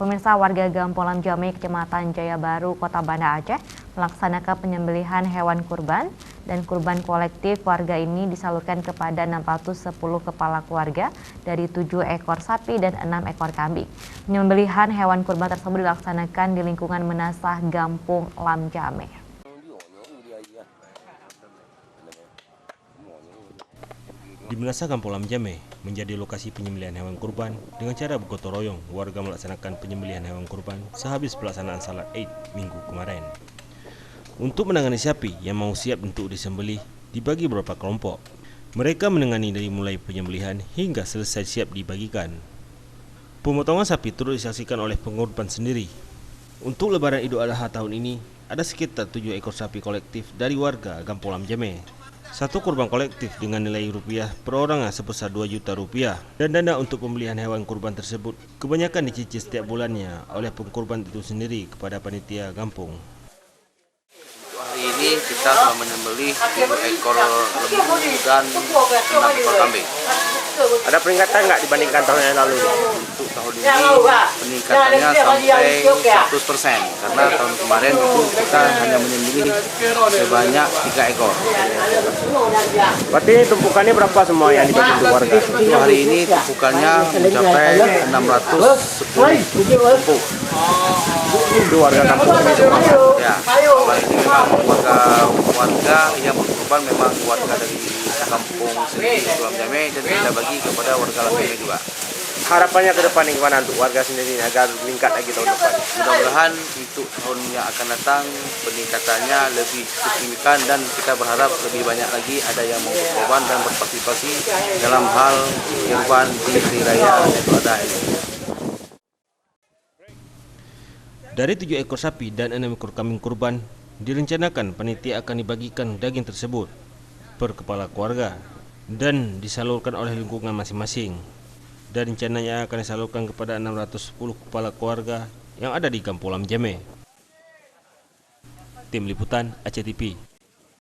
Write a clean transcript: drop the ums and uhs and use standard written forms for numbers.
Pemirsa, warga Gampolam Jamé, Kecamatan Jaya Baru, Kota Banda Aceh melaksanakan penyembelihan hewan kurban dan kurban kolektif warga ini disalurkan kepada 610 kepala keluarga dari 7 ekor sapi dan 6 ekor kambing. Penyembelihan hewan kurban tersebut dilaksanakan di lingkungan Menasah Gampung Lam Jamé. Di Menasah Gampung Lam Jamé menjadi lokasi penyembelihan hewan kurban dengan cara bergotong royong. Warga melaksanakan penyembelihan hewan kurban sehabis pelaksanaan salat Id minggu kemarin. Untuk menangani sapi yang mau siap untuk disembelih dibagi beberapa kelompok. Mereka menangani dari mulai penyembelihan hingga selesai siap dibagikan. Pemotongan sapi turut disaksikan oleh pengorban sendiri. Untuk Lebaran Idul Adha tahun ini ada sekitar 7 ekor sapi kolektif dari warga Gampung Lam Jamé. Satu kurban kolektif dengan nilai rupiah per orang sebesar 2 juta rupiah. Dan dana untuk pembelian hewan kurban tersebut kebanyakan dicicil setiap bulannya oleh pengkurban itu sendiri kepada panitia kampung. Hari ini kita telah menyembelih 7 ekor lembu dan 6 ekor kambing. Ada peningkatan nggak dibandingkan tahun yang lalu? Untuk tahun ini peningkatannya sampai 100%, karena tahun kemarin itu kita hanya menyembelih sebanyak 3 ekor. Berarti ini tumpukannya berapa semua yang dibagi untuk warga? Untuk hari ini tumpukannya mencapai 610 tumpuk. Itu warga kampung ini semua. Ya, apalagi ini memang warga yang berkorban memang warga dari kampung sendiri Lam Jamé, dan kita bagi kepada warga Lam Jamé juga. Harapannya ke depan gimana untuk warga sendiri agar meningkat lagi tahun depan? Mudah-mudahan untuk tahun yang akan datang peningkatannya lebih signifikan, dan kita berharap lebih banyak lagi ada yang mau berkorban dan berpartisipasi dalam hal kurban di Hari Raya Idul Adha ini. Dari 7 ekor sapi dan 6 ekor kambing kurban, direncanakan panitia akan dibagikan daging tersebut per kepala keluarga dan disalurkan oleh lingkungan masing-masing. Dan rencananya akan disalurkan kepada 610 kepala keluarga yang ada di Gampung Lam Jamé. Tim Liputan Aceh TV.